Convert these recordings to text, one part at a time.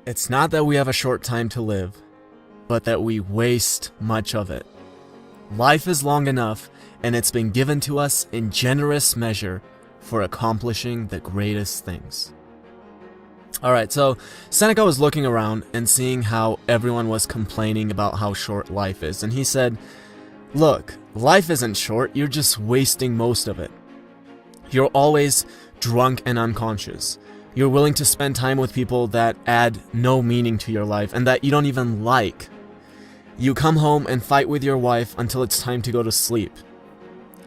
It's not that we have a short time to live, but that we waste much of it. Life is long enough, and it's been given to us in generous measure for accomplishing the greatest things. Alright, so Seneca was looking around and seeing how everyone was complaining about how short life is, and he said, "Look, life isn't short, you're just wasting most of it. You're always drunk and unconscious. You're willing to spend time with people that add no meaning to your life and that you don't even like. You come home and fight with your wife until it's time to go to sleep.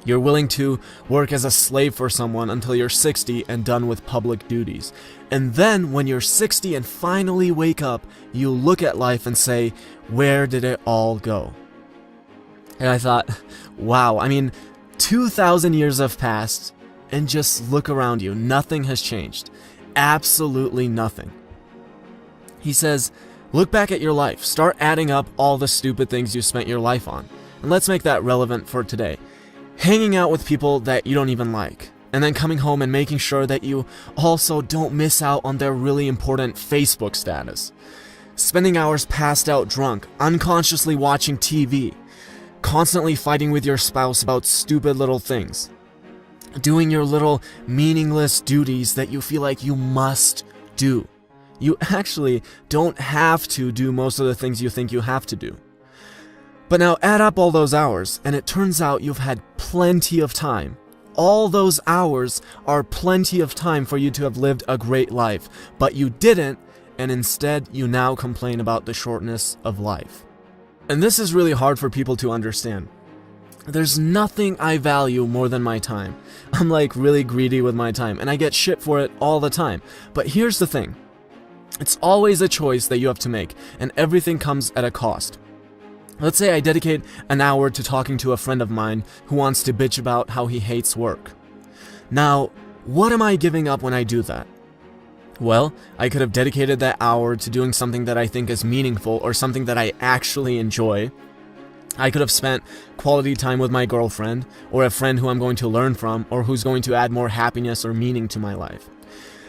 You're willing to work as a slave for someone until you're 60 and done with public duties. And then when you're 60 and finally wake up, you look at life and say, where did it all go?" And I thought, wow, 2,000 years have passed, and just look around you. Nothing has changed. Absolutely nothing. He says, look back at your life. Start adding up all the stupid things you spent your life on. And let's make that relevant for today. Hanging out with people that you don't even like. And then coming home and making sure that you also don't miss out on their really important Facebook status. Spending hours passed out drunk, unconsciously watching TV. Constantly fighting with your spouse about stupid little things. Doing your little meaningless duties that you feel like you must do. You actually don't have to do most of the things you think you have to do. But now add up all those hours, and it turns out you've had plenty of time. All those hours are plenty of time for you to have lived a great life, but you didn't, and instead you now complain about the shortness of life. And this is really hard for people to understand. There's nothing I value more than my time. I'm really greedy with my time, and I get shit for it all the time. But here's the thing. It's always a choice that you have to make, and everything comes at a cost. Let's say I dedicate an hour to talking to a friend of mine who wants to bitch about how he hates work. Now, what am I giving up when I do that? Well, I could have dedicated that hour to doing something that I think is meaningful or something that I actually enjoy. I could have spent quality time with my girlfriend, or a friend who I'm going to learn from, or who's going to add more happiness or meaning to my life.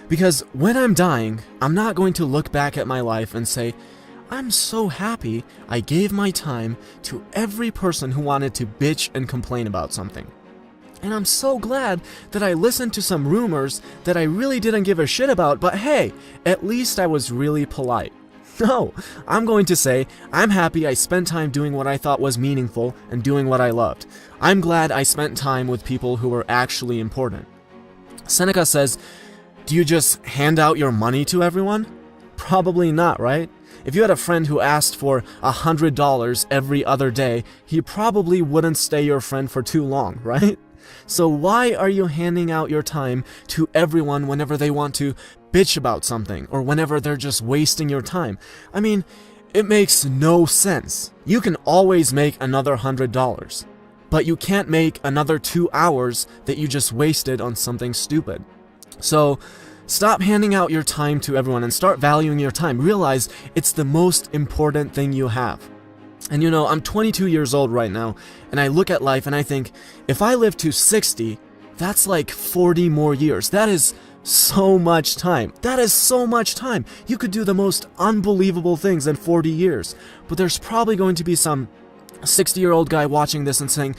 Because when I'm dying, I'm not going to look back at my life and say, I'm so happy I gave my time to every person who wanted to bitch and complain about something. And I'm so glad that I listened to some rumors that I really didn't give a shit about, but hey, at least I was really polite. No, I'm going to say, I'm happy I spent time doing what I thought was meaningful and doing what I loved. I'm glad I spent time with people who were actually important. Seneca says, do you just hand out your money to everyone? Probably not, right? If you had a friend who asked for $100 every other day, he probably wouldn't stay your friend for too long, right? So why are you handing out your time to everyone whenever they want to bitch about something, or whenever they're just wasting your time? It makes no sense. You can always make another $100, but you can't make another 2 hours that you just wasted on something stupid. So stop handing out your time to everyone and start valuing your time. Realize it's the most important thing you have. And I'm 22 years old right now, and I look at life and I think, if I live to 60, that's like 40 more years. That is so much time. That is so much time. You could do the most unbelievable things in 40 years. But there's probably going to be some 60-year-old guy watching this and saying,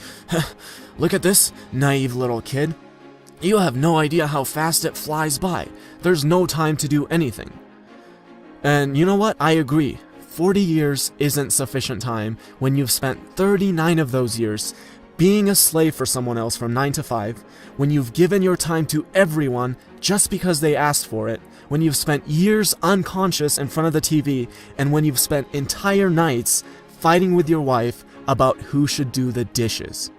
look at this naive little kid. You have no idea how fast it flies by. There's no time to do anything. And you know what? I agree. 40 years isn't sufficient time when you've spent 39 of those years being a slave for someone else from 9 to 5, when you've given your time to everyone just because they asked for it, when you've spent years unconscious in front of the TV, and when you've spent entire nights fighting with your wife about who should do the dishes.